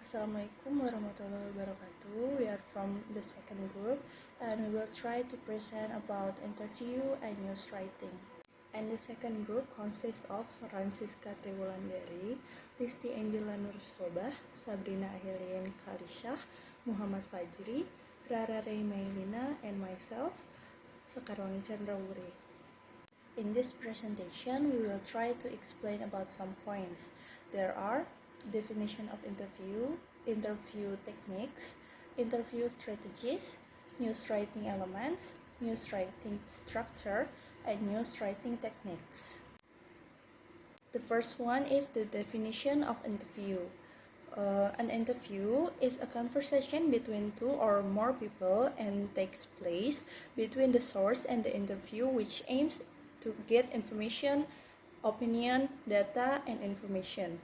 Assalamualaikum warahmatullahi wabarakatuh. We are from the second group and we will try to present about interview and news writing. And the second group consists of Fransiska Tri Wulandari, Listy, Shobah, Shabrina, Eillien, Khalishah, Fajri, Rara Rey Maellina, and myself, Sekarwangi, Chandra, Wuri. In this presentation, we will try to explain about some points. There are definition of interview techniques, interview strategies, news writing elements, news writing structure, and news writing techniques. The first one is the definition of interview. An interview is a conversation between two or more people and takes place between the source and the interview, which aims to get information, opinion, data, and information.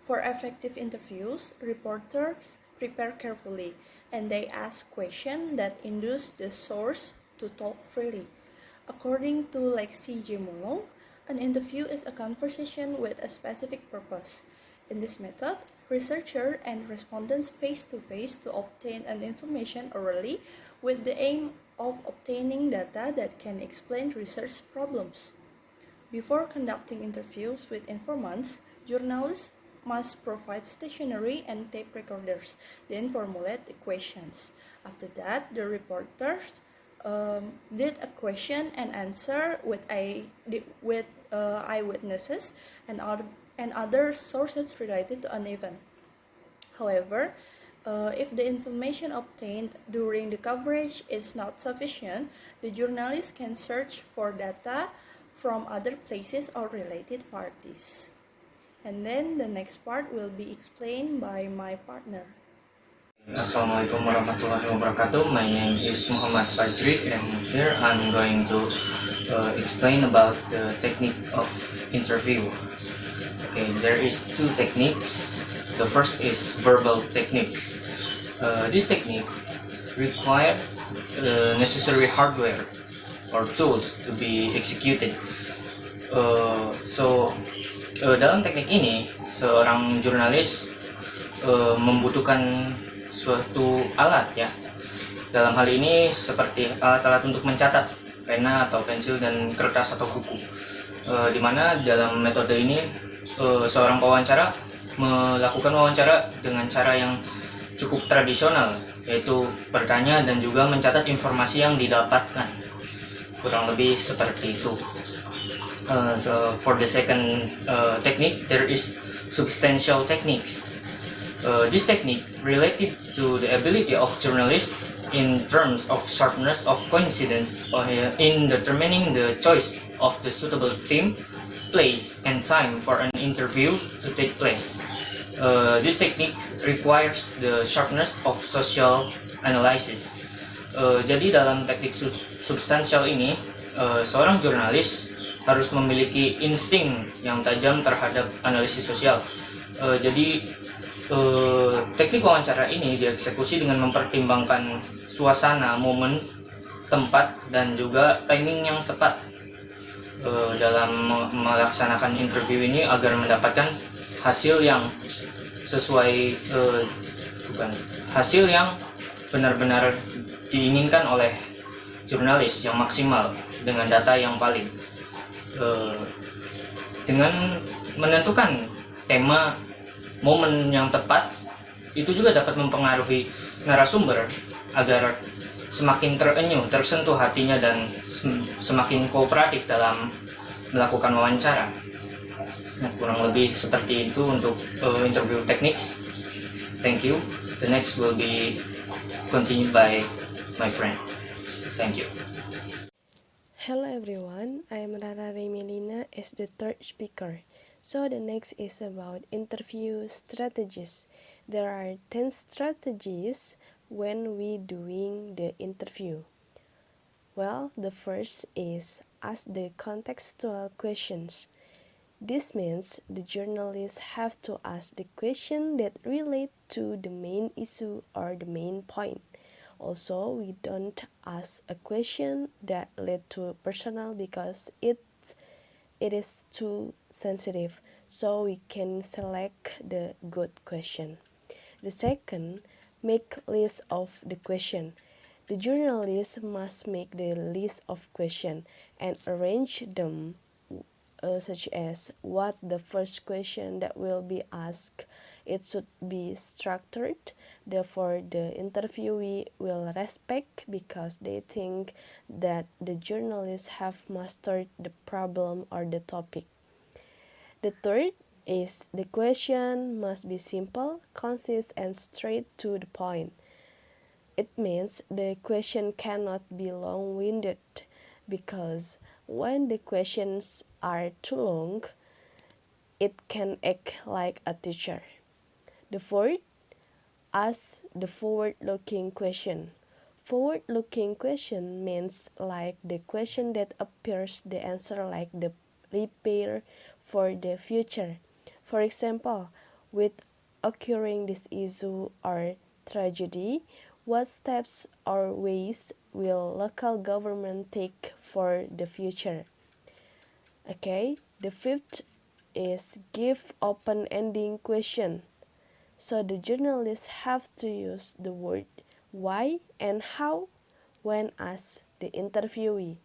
For effective interviews, reporters prepare carefully and they ask questions that induce the source to talk freely. According to Listy, an interview is a conversation with a specific purpose. In this method, researcher and respondents face-to-face to obtain an information orally with the aim of obtaining data that can explain research problems. Before conducting interviews with informants, journalists must provide stationery and tape recorders, then formulate the questions. After that, the reporters did a question and answer with eyewitnesses and other sources related to an event. However, if the information obtained during the coverage is not sufficient, the journalist can search for data from other places or related parties. And then the next part will be explained by my partner. Assalamualaikum warahmatullahi wabarakatuh. My name is Fajri and here I'm going to explain about the technique of interview. Okay, there is two techniques. The first is verbal techniques. This technique require necessary hardware or tools to be executed. Dalam teknik ini, seorang jurnalis membutuhkan suatu alat ya. Dalam hal ini seperti alat-alat untuk mencatat, pena atau pensil dan kertas atau buku. Dimana dalam metode ini seorang pewawancara melakukan wawancara dengan cara yang cukup tradisional, yaitu bertanya dan juga mencatat informasi yang didapatkan. Kurang lebih seperti itu. So for the second technique, there is substantial techniques. This technique related to the ability of journalists in terms of sharpness of coincidence in determining the choice of the suitable theme, place, and time for an interview to take place. This technique requires the sharpness of social analysis. Jadi dalam teknik substansial ini, seorang jurnalis harus memiliki insting yang tajam terhadap analisis sosial. Teknik wawancara ini dieksekusi dengan mempertimbangkan suasana, momen, tempat, dan juga timing yang tepat dalam melaksanakan interview ini agar mendapatkan hasil yang sesuai, hasil yang benar-benar diinginkan oleh jurnalis yang maksimal dengan data yang valid. Dengan menentukan tema, momen yang tepat, itu juga dapat mempengaruhi narasumber agar semakin tersentuh hatinya dan semakin kooperatif dalam melakukan wawancara. Nah, kurang lebih seperti itu untuk interview techniques. Thank you. The next will be continued by my friend. Thank you. Hello everyone, I am Rara Rey Maellina as the third speaker. So the next is about interview strategies. There are 10 strategies when we doing the interview. Well, the first is ask the contextual questions. This means the journalists have to ask the question that relate to the main issue or the main point. Also, we don't ask a question that led to personal because it's it is too sensitive, so we can select the good question. The second, make list of the question. The journalist must make the list of questions and arrange them such as what the first question that will be asked. It should be structured, therefore the interviewee will respect because they think that the journalists have mastered the problem or the topic. The third is the question must be simple, concise, and straight to the point. It means the question cannot be long-winded because when the questions are too long, it can act like a teacher. The fourth, ask the forward-looking question. Forward-looking question means like the question that appears the answer like the prepare for the future. For example, with occurring this issue or tragedy, what steps or ways will local government take for the future? Okay, the fifth is give open-ending question. So the journalists have to use the word why and how when asked the interviewee,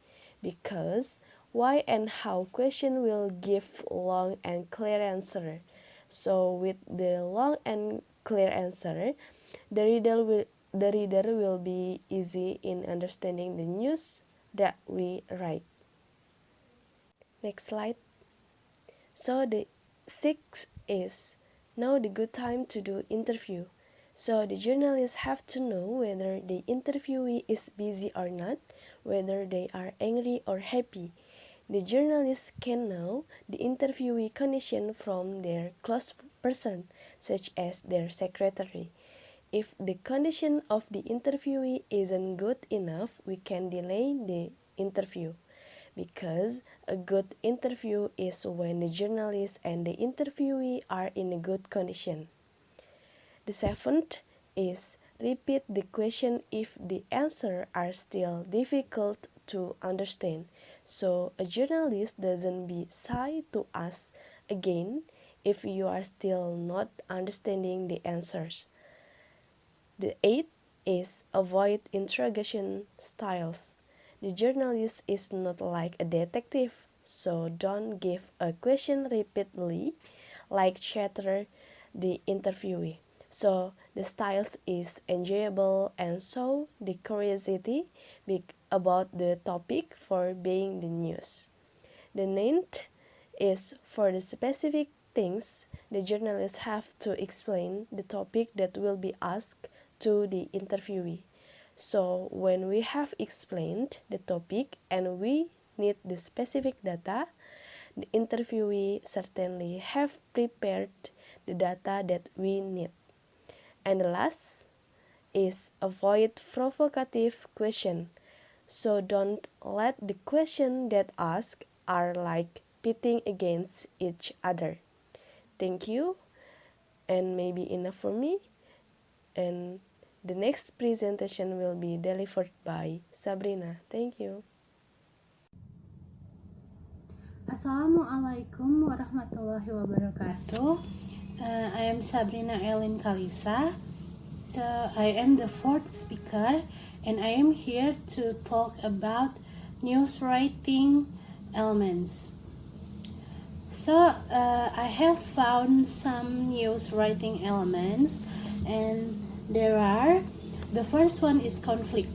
because why and how question will give long and clear answer. So with the long and clear answer, the reader will be easy in understanding the news that we write. Next slide. So the sixth is know the good time to do interview. So the journalists have to know whether the interviewee is busy or not, whether they are angry or happy. The journalists can know the interviewee condition from their close person, such as their secretary. If the condition of the interviewee isn't good enough, we can delay the interview. Because a good interview is when the journalist and the interviewee are in a good condition. The seventh is repeat the question if the answers are still difficult to understand. So a journalist doesn't be shy to ask again if you are still not understanding the answers. The eighth is avoid interrogation styles. The journalist is not like a detective, so don't give a question repeatedly like chatter the interviewee. So the styles is enjoyable and show the curiosity about the topic for being the news. The ninth is for the specific things the journalists have to explain the topic that will be asked to the interviewee. So when we have explained the topic and we need the specific data, the interviewee certainly have prepared the data that we need. And the last is avoid provocative question. So don't let the question that asked are like pitting against each other. Thank you, and maybe enough for me. And the next presentation will be delivered by Shabrina. Thank you. Assalamualaikum warahmatullahi wabarakatuh. I am Shabrina Eillien Khalishah. So I am the fourth speaker and I am here to talk about news writing elements. So I have found some news writing elements, and the first one is conflict.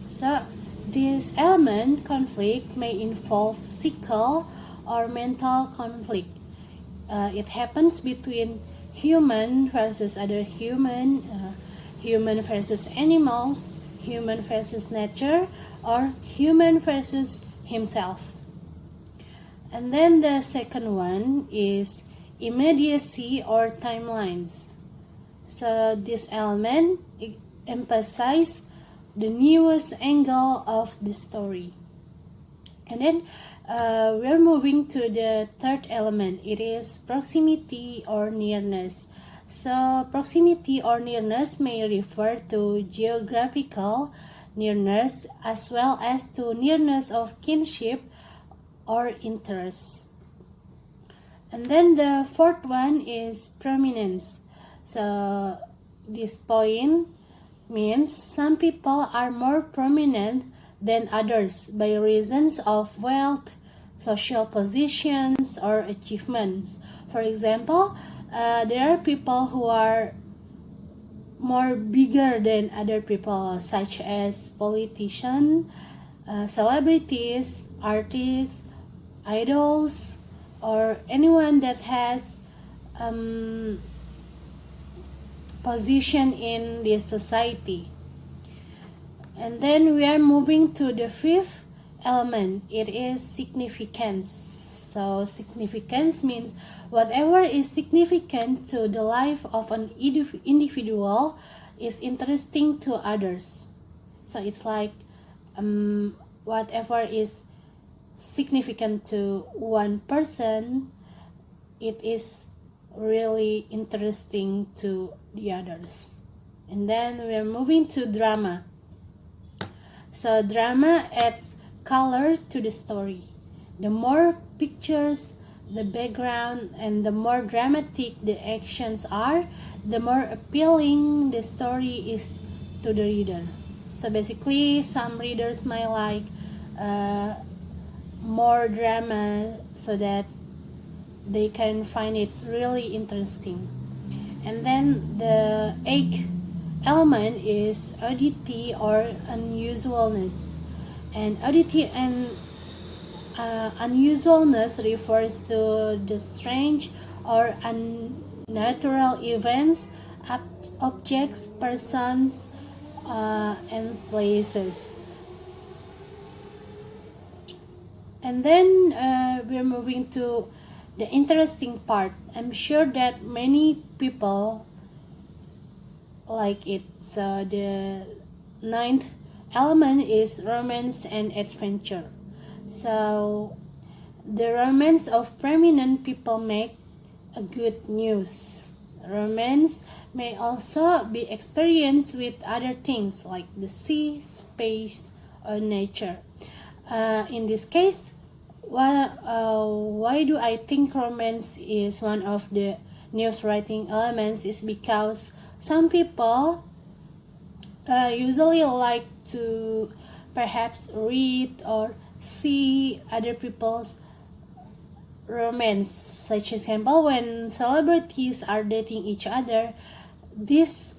So this element, conflict, may involve physical or mental conflict. It happens between human versus other human, human versus animals, human versus nature, or human versus himself. And then the second one is immediacy or timelines. So this element emphasizes the newest angle of the story. And then we're moving to the third element. It is proximity or nearness. So proximity or nearness may refer to geographical nearness as well as to nearness of kinship or interest. And then the fourth one is prominence. So this point means some people are more prominent than others by reasons of wealth, social positions, or achievements. For example, there are people who are more bigger than other people, such as politicians, celebrities, artists, idols, or anyone that has position in this society. And then we are moving to the fifth element. It is significance. So significance means whatever is significant to the life of an individual is interesting to others. So it's like whatever is significant to one person, it is really interesting to the others. And then we're moving to drama. So drama adds color to the story. The more pictures, the background, and the more dramatic the actions are, the more appealing the story is to the reader. So basically, some readers might like more drama so that they can find it really interesting. And then the eighth element is oddity or unusualness. And oddity and unusualness refers to the strange or unnatural events, objects, persons, and places. And then we're moving to the interesting part. I'm sure that many people like it. So the ninth element is romance and adventure. So the romance of prominent people make a good news. Romance may also be experienced with other things like the sea, space, or nature. In this case, why do I think romance is one of the news writing elements is because some people usually like to perhaps read or see other people's romance. Such example, when celebrities are dating each other, this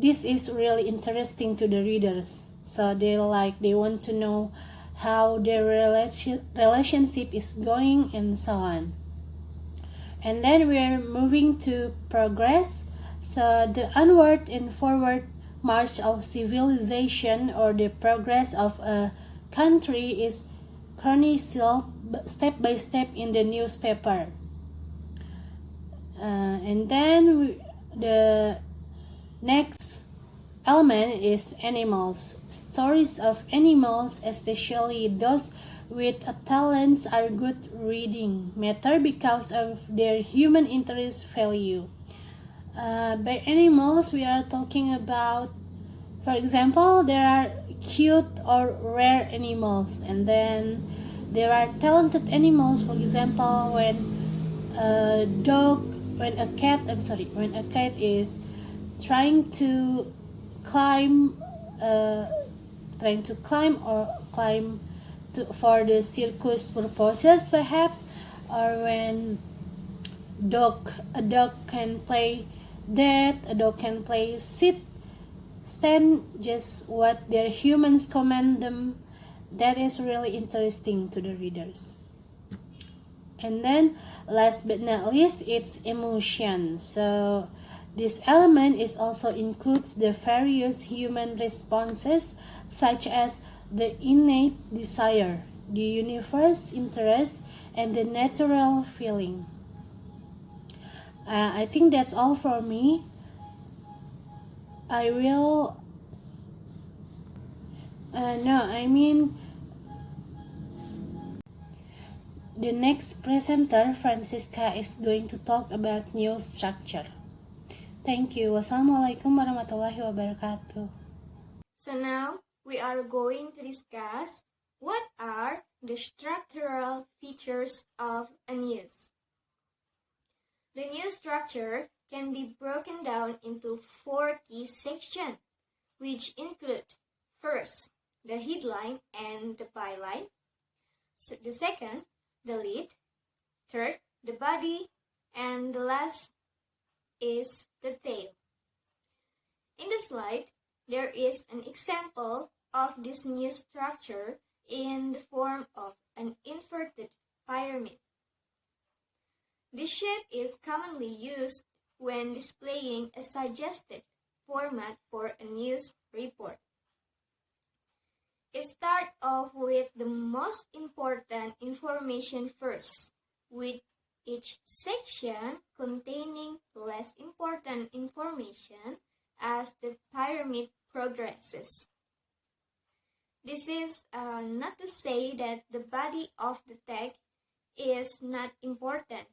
is really interesting to the readers. So they want to know how their relationship is going and so on. And then we're moving to progress. So the onward and forward march of civilization or the progress of a country is chronicled step by step in the newspaper. And then the next element is animals. Stories of animals, especially those with a talents, are good reading matter because of their human interest value. By animals, we are talking about, for example, there are cute or rare animals, and then there are talented animals. For example, when a cat is trying to climb for the circus purposes, perhaps, or when a dog can play that, a dog can play sit, stand, just what their humans command them. That is really interesting to the readers. And then last but not least, it's emotion. So this element is also includes the various human responses, such as the innate desire, the universe interest, and the natural feeling. I think that's all for me. The next presenter, Fransiska, is going to talk about news structure. Thank you. Wassalamualaikum warahmatullahi wabarakatuh. So now we are going to discuss What are the structural features of a news? The news structure can be broken down into 4 key sections, which include: first, the headline and the byline; the second, the lead; third, the body; and the last is the tail. In the slide, there is an example of this news structure in the form of an inverted pyramid. This shape is commonly used when displaying a suggested format for a news report. It starts off with the most important information first, with each section containing less important information as the pyramid progresses. This is not to say that the body of the text is not important,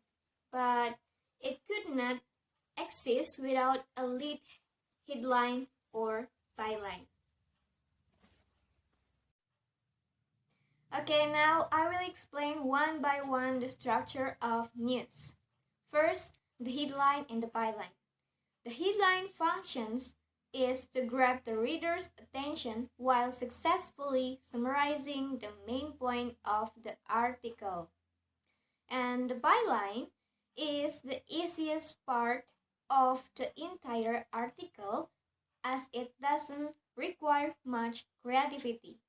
but it could not exist without a lead, headline, or byline. Okay, now I will explain one by one the structure of news. First, the headline and the byline. The headline functions is to grab the reader's attention while successfully summarizing the main point of the article. And the byline is the easiest part of the entire article, as it doesn't require much creativity.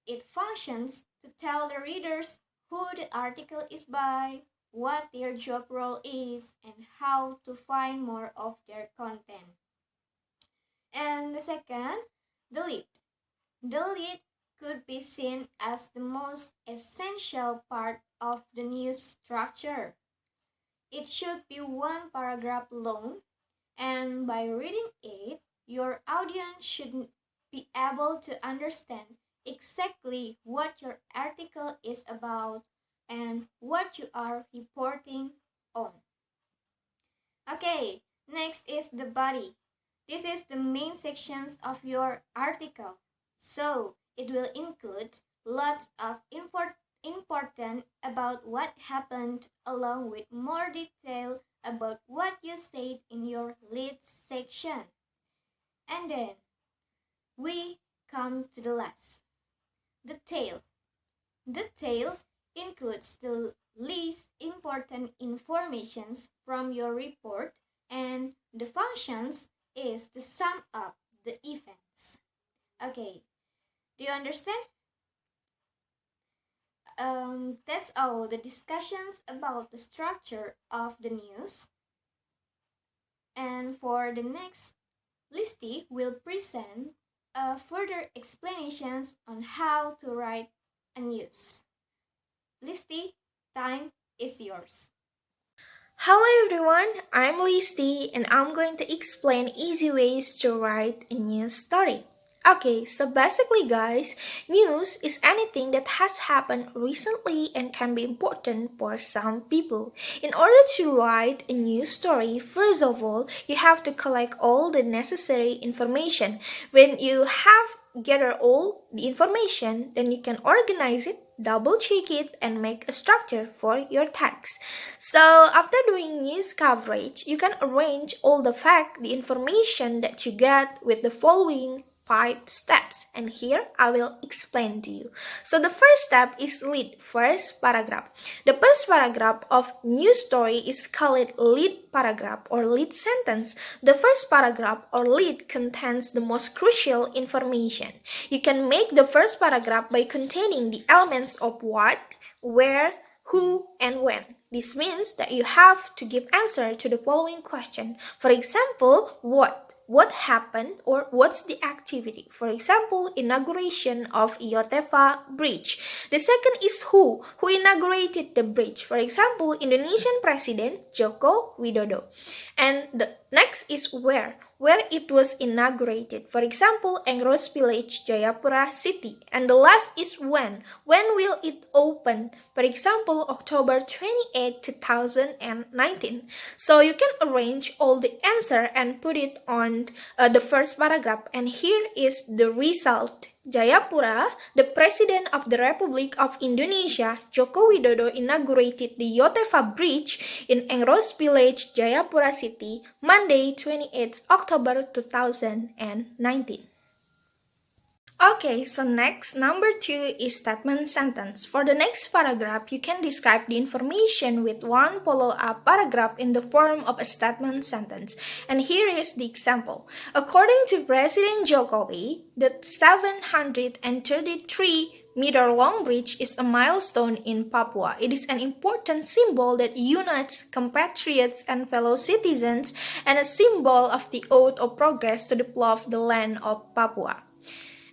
It functions to tell the readers who the article is by, what their job role is, and how to find more of their content. And the second, the lead. The lead could be seen as the most essential part of the news structure. It should be one paragraph long, and by reading it, your audience should be able to understand exactly what your article is about and what you are reporting on. Okay, next is the body. This is the main sections of your article, so it will include lots of important about what happened, along with more detail about what you said in your lead section. And then we come to the last, the tail. The tail includes the least important informations from your report, and the functions is to sum up the events. Okay, do you understand? That's all the discussions about the structure of the news. And for the next, Listy will present further explanations on how to write a news. Listy, time is yours. Hello everyone, I'm Listy and I'm going to explain easy ways to write a news story. Okay, so basically guys, news is anything that has happened recently and can be important for some people. In order to write a news story, first of all, you have to collect all the necessary information. When you have gathered all the information, then you can organize it, double check it, and make a structure for your text. So after doing news coverage, you can arrange all the facts, the information that you get with the following 5 steps, and here I will explain to you. So the first step is lead, first paragraph. The first paragraph of news story is called lead paragraph or lead sentence. The first paragraph or lead contains the most crucial information. You can make the first paragraph by containing the elements of what, where, who, and when. This means that you have to give answer to the following question. For example, what happened or what's the activity. For example, inauguration of Yotefa Bridge. The second is who inaugurated the bridge. For example, Indonesian President Joko Widodo. And the next is where it was inaugurated. For example, Engros Village, Jayapura City. And the last is when will it open? For example, October 28, 2019. So you can arrange all the answer and put it on and the first paragraph, and here is the result. Jayapura, the President of the Republic of Indonesia, Joko Widodo inaugurated the Yotefa Bridge in Engros Village, Jayapura City, Monday, 28 October 2019. Okay, so next, number 2 is statement sentence. For the next paragraph, you can describe the information with one follow-up paragraph in the form of a statement sentence. And here is the example. According to President Jokowi, the 733-meter-long bridge is a milestone in Papua. It is an important symbol that unites compatriots and fellow citizens and a symbol of the oath of progress to develop the land of Papua.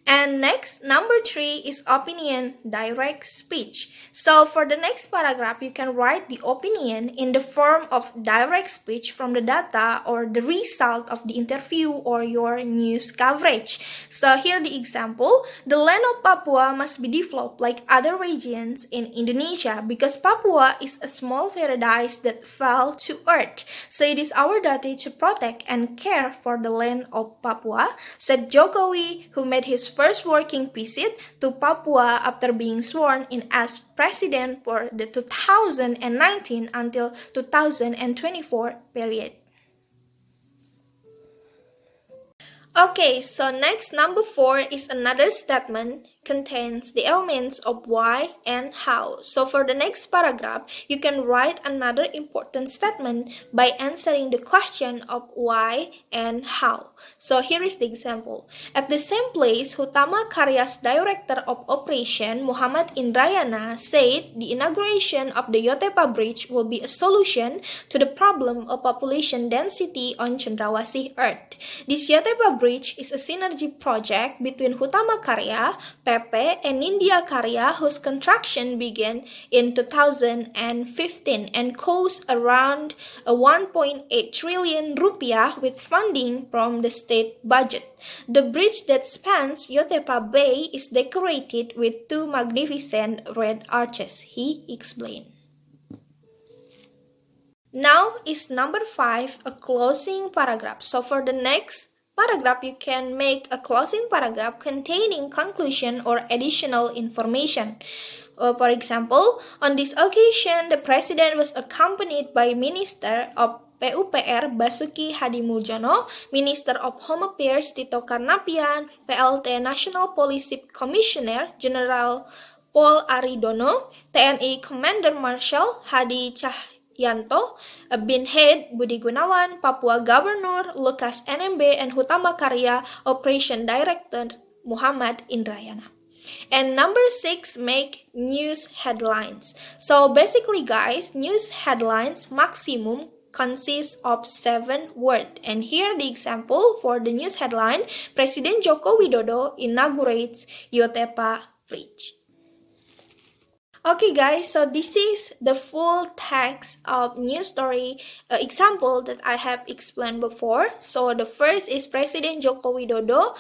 And next, number 3 is opinion, direct speech. So for the next paragraph, you can write the opinion in the form of direct speech from the data or the result of the interview or your news coverage. So here the example, the land of Papua must be developed like other regions in Indonesia because Papua is a small paradise that fell to earth. So it is our duty to protect and care for the land of Papua, said Jokowi, who made his first working visit to Papua after being sworn in as president for the 2019 until 2024 period. Okay, so next, number 4 is another statement contains the elements of why and how. So for the next paragraph, you can write another important statement by answering the question of why and how. So here is the example. At the same place, Hutama Karya's Director of Operation, Muhammad Indrayana, said the inauguration of the Yotepa Bridge will be a solution to the problem of population density on Cendrawasih Earth. This Yotepa Bridge is a synergy project between Hutama Karya, PP, and Nindya Karya, whose construction began in 2015 and cost around 1.8 trillion rupiah with funding from the state budget. The bridge that spans Yotepa Bay is decorated with 2 magnificent red arches, he explained. Now is number 5, a closing paragraph. So for the next paragraph, you can make a closing paragraph containing conclusion or additional information. For example, on this occasion, the president was accompanied by Minister of PUPR Basuki Hadimuljono, Minister of Home Affairs Tito Karnavian, PLT National Police Commissioner General Paul Aridono, TNI Commander Marshal Hadi Yanto, Bin Head Budi Gunawan, Papua Governor Lukas NMB, and Hutama Karya Operation Director Muhammad Indrayana. And number 6, make news headlines. So basically guys, news headlines maximum consists of 7 words. And here the example for the news headline, President Joko Widodo inaugurates Yotepa Bridge. Okay guys, so this is the full text of news story example that I have explained before. So the first is President Joko Widodo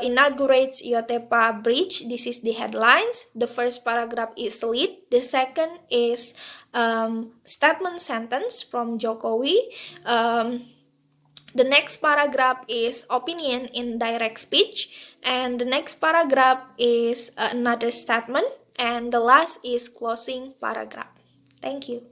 inaugurates Yotepa Bridge. This is the headlines. The first paragraph is lead. The second is statement sentence from Jokowi. The next paragraph is opinion in direct speech. And the next paragraph is another statement. And the last is closing paragraph. Thank you.